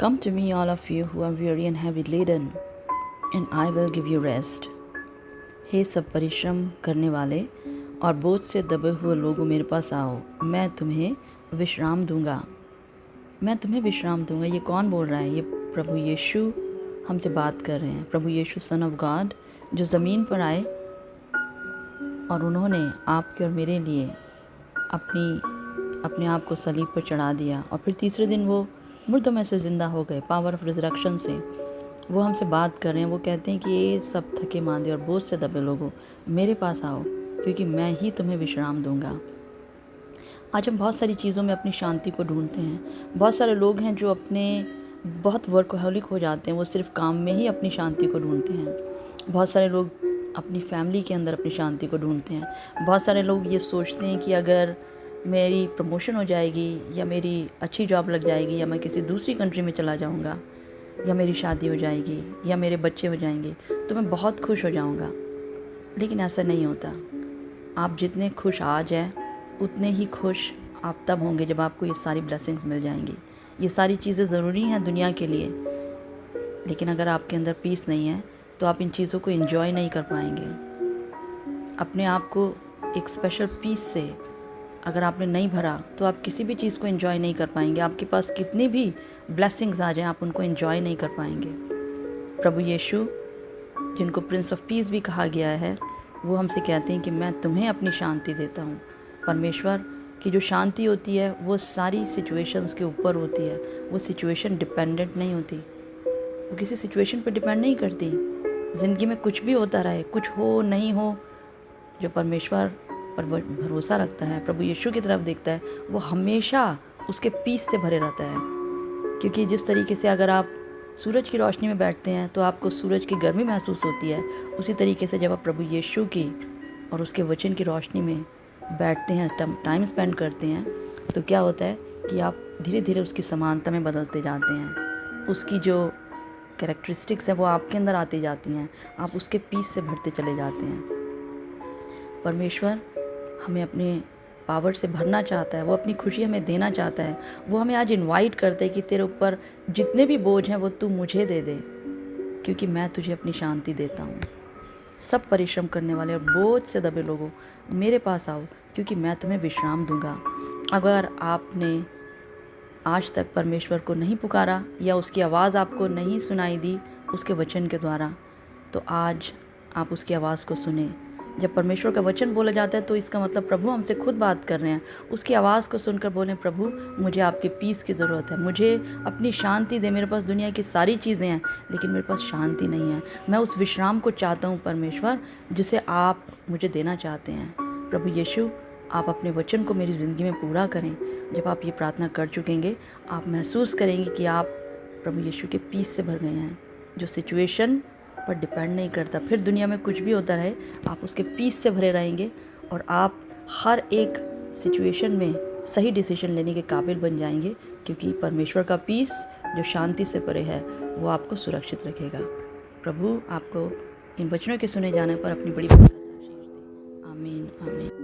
Come to me, all of you who are weary and heavy laden, and I will give you rest. हे सब परिश्रम करने वाले और बोझ से दबे हुए लोगों मेरे पास आओ, मैं तुम्हें विश्राम दूंगा। मैं तुम्हें विश्राम दूंगा। ये कौन बोल रहा है? ये प्रभु यीशु हमसे बात कर रहे हैं। प्रभु यीशु सन ऑफ गॉड जो ज़मीन पर आए और उन्होंने आपके और मेरे लिए अपने आप को सलीब पर चढ़ा दिया और फिर तीसरे दिन वो मुर्दों में से ज़िंदा हो गए। पावर ऑफ रिजरेक्शन से वो हमसे बात कर रहे हैं। वो कहते हैं कि ये सब थके मांदे और बोझ से दबे लोगों मेरे पास आओ, क्योंकि मैं ही तुम्हें विश्राम दूंगा। आज हम बहुत सारी चीज़ों में अपनी शांति को ढूंढते हैं। बहुत सारे लोग हैं जो अपने बहुत वर्कहोलिक हो जाते हैं, वो सिर्फ काम में ही अपनी शांति को ढूंढते हैं। बहुत सारे लोग अपनी फैमिली के अंदर अपनी शांति को ढूंढते हैं। बहुत सारे लोग ये सोचते हैं कि अगर मेरी प्रमोशन हो जाएगी या मेरी अच्छी जॉब लग जाएगी या मैं किसी दूसरी कंट्री में चला जाऊंगा या मेरी शादी हो जाएगी या मेरे बच्चे हो जाएंगे तो मैं बहुत खुश हो जाऊंगा। लेकिन ऐसा नहीं होता। आप जितने खुश आज हैं उतने ही खुश आप तब होंगे जब आपको ये सारी ब्लेसिंग्स मिल जाएंगी। ये सारी चीज़ें ज़रूरी हैं दुनिया के लिए, लेकिन अगर आपके अंदर पीस नहीं है तो आप इन चीज़ों को एंजॉय नहीं कर पाएंगे। अपने आप को एक स्पेशल पीस से अगर आपने नहीं भरा तो आप किसी भी चीज़ को एंजॉय नहीं कर पाएंगे। आपके पास कितनी भी ब्लेसिंग्स आ जाएं आप उनको एंजॉय नहीं कर पाएंगे। प्रभु यीशु जिनको प्रिंस ऑफ पीस भी कहा गया है, वो हमसे कहते हैं कि मैं तुम्हें अपनी शांति देता हूँ। परमेश्वर की जो शांति होती है वो सारी सिचुएशंस के ऊपर होती है। वो सिचुएशन डिपेंडेंट नहीं होती, वो किसी सिचुएशन पर डिपेंड नहीं करती। ज़िंदगी में कुछ भी होता रहे, कुछ हो नहीं हो, जो परमेश्वर पर भरोसा रखता है, प्रभु यीशु की तरफ देखता है, वो हमेशा उसके पीस से भरे रहता है। क्योंकि जिस तरीके से अगर आप सूरज की रोशनी में बैठते हैं तो आपको सूरज की गर्मी महसूस होती है, उसी तरीके से जब आप प्रभु यीशु की और उसके वचन की रोशनी में बैठते हैं, टाइम स्पेंड करते हैं, तो क्या होता है कि आप धीरे धीरे उसकी समानता में बदलते जाते हैं। उसकी जो कैरेक्टरिस्टिक्स हैं वो आपके अंदर आती जाती हैं, आप उसके पीस से भरते चले जाते हैं। परमेश्वर हमें अपने पावर से भरना चाहता है, वो अपनी खुशी हमें देना चाहता है। वो हमें आज इनवाइट करता है कि तेरे ऊपर जितने भी बोझ हैं वो तू मुझे दे दे, क्योंकि मैं तुझे अपनी शांति देता हूँ। सब परिश्रम करने वाले और बोझ से दबे लोगों मेरे पास आओ, क्योंकि मैं तुम्हें विश्राम दूंगा। अगर आपने आज तक परमेश्वर को नहीं पुकारा या उसकी आवाज़ आपको नहीं सुनाई दी उसके वचन के द्वारा, तो आज आप उसकी आवाज़ को सुने। जब परमेश्वर का वचन बोला जाता है तो इसका मतलब प्रभु हमसे खुद बात कर रहे हैं। उसकी आवाज़ को सुनकर बोलें, प्रभु मुझे आपके पीस की ज़रूरत है, मुझे अपनी शांति दे। मेरे पास दुनिया की सारी चीज़ें हैं लेकिन मेरे पास शांति नहीं है। मैं उस विश्राम को चाहता हूँ परमेश्वर, जिसे आप मुझे देना चाहते हैं। प्रभु यीशु, आप अपने वचन को मेरी ज़िंदगी में पूरा करें। जब आप ये प्रार्थना कर चुकेंगे आप महसूस करेंगे कि आप प्रभु यीशु के पीस से भर गए हैं, जो सिचुएशन पर डिपेंड नहीं करता। फिर दुनिया में कुछ भी होता रहे, आप उसके पीस से भरे रहेंगे और आप हर एक सिचुएशन में सही डिसीजन लेने के काबिल बन जाएंगे, क्योंकि परमेश्वर का पीस जो शांति से परे है वो आपको सुरक्षित रखेगा। प्रभु आपको इन वचनों के सुने जाने पर अपनी बड़ी बरकत आशीष दे। आमीन आमीन।